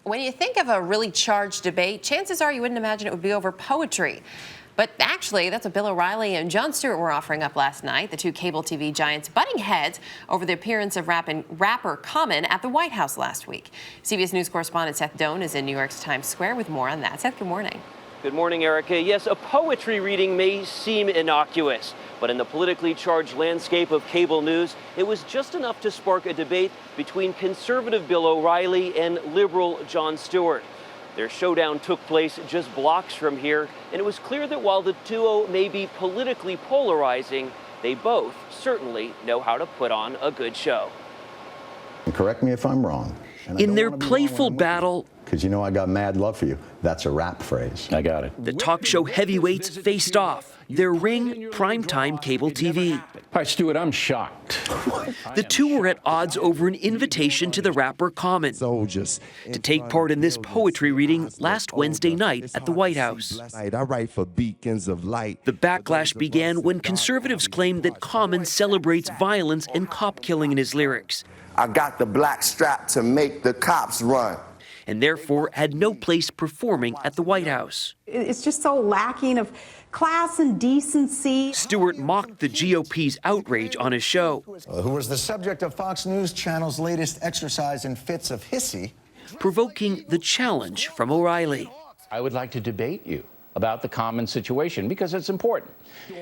When you think of a really charged debate, chances are you wouldn't imagine it would be over poetry. But actually, that's what Bill O'Reilly and Jon Stewart were offering up last night, the two cable TV giants butting heads over the appearance of rapper Common at the White House last week. CBS News correspondent Seth Doane is in New York's Times Square with more on that. Seth, good morning. Good morning, Erica. Yes, a poetry reading may seem innocuous, but in the politically charged landscape of cable news, it was just enough to spark a debate between conservative Bill O'Reilly and liberal Jon Stewart. Their showdown took place just blocks from here, and it was clear that while the duo may be politically polarizing, they both certainly know how to put on a good show. Correct me if I'm wrong. In their playful battle, because you know I got mad love for you. That's a rap phrase. I got it. The talk show heavyweights faced off. Their ring, primetime cable TV. Hi, Stewart, I'm shocked. The two were at odds over an invitation to the rapper Common to take part in this poetry reading last Wednesday night at the White House. I write for beacons of light. The backlash began when conservatives claimed that Common celebrates violence and cop killing in his lyrics. I got the black strap to make the cops run. And therefore had no place performing at the White House. It's just so lacking of class and decency. Stewart mocked the GOP's outrage on his show. Who was the subject of Fox News Channel's latest exercise in fits of hissy. Provoking the challenge from O'Reilly. I would like to debate you about the Common situation because it's important.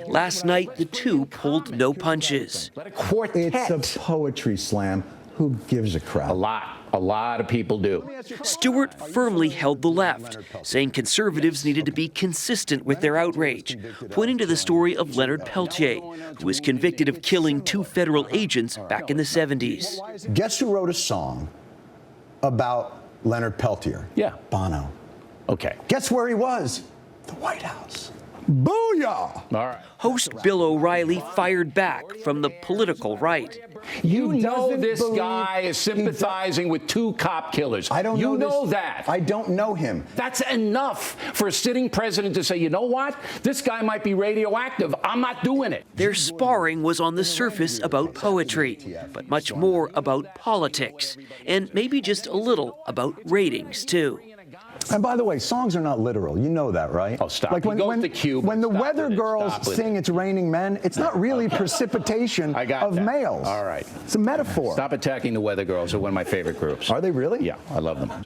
Last night, the two pulled no punches. It's a poetry slam. Who gives a crap? A lot of people do. Stewart firmly held the left, saying conservatives needed to be consistent with their outrage, pointing to the story of Leonard Peltier, who was convicted of killing two federal agents back in the 70s. Guess who wrote a song about Leonard Peltier? Yeah. Bono. Okay. Guess where he was? The White House. Booyah! All right. Host Bill O'Reilly fired back from the political right. You know this guy is sympathizing with two cop killers. I don't know. You know that. I don't know him. That's enough for a sitting president to say, you know what? This guy might be radioactive. I'm not doing it. Their sparring was on the surface about poetry, but much more about politics, and maybe just a little about ratings, too. And by the way, songs are not literal. You know that, right? Oh, stop. Like when the Weather Girls sing It's Raining Men, it's not really precipitation of males. All right. It's a metaphor. Stop attacking the Weather Girls. They're one of my favorite groups. Are they really? Yeah, I love them.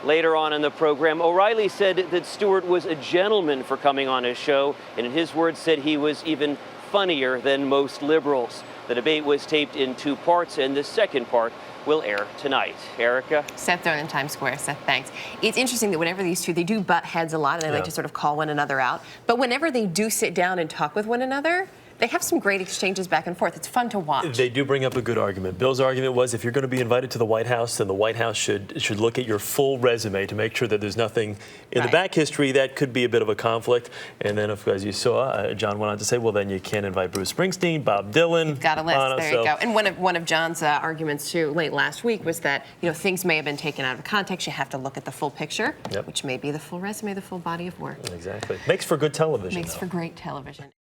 Later on in the program, O'Reilly said that Stewart was a gentleman for coming on his show, and in his words said he was even funnier than most liberals. The debate was taped in two parts, and the second part will air tonight. Erica? Seth Doane in Times Square. Seth, thanks. It's interesting that whenever these two, they do butt heads a lot, and they like to sort of call one another out. But whenever they do sit down and talk with one another, they have some great exchanges back and forth. It's fun to watch. They do bring up a good argument. Bill's argument was if you're going to be invited to the White House, then the White House should look at your full resume to make sure that there's nothing in the back history that could be a bit of a conflict. And then, as you saw, John went on to say, well, then you can't invite Bruce Springsteen, Bob Dylan. You've got a list. There you go. And one of John's arguments too late last week was that things may have been taken out of context. You have to look at the full picture, which may be the full resume, the full body of work. Exactly. Makes for good television. Makes for great television.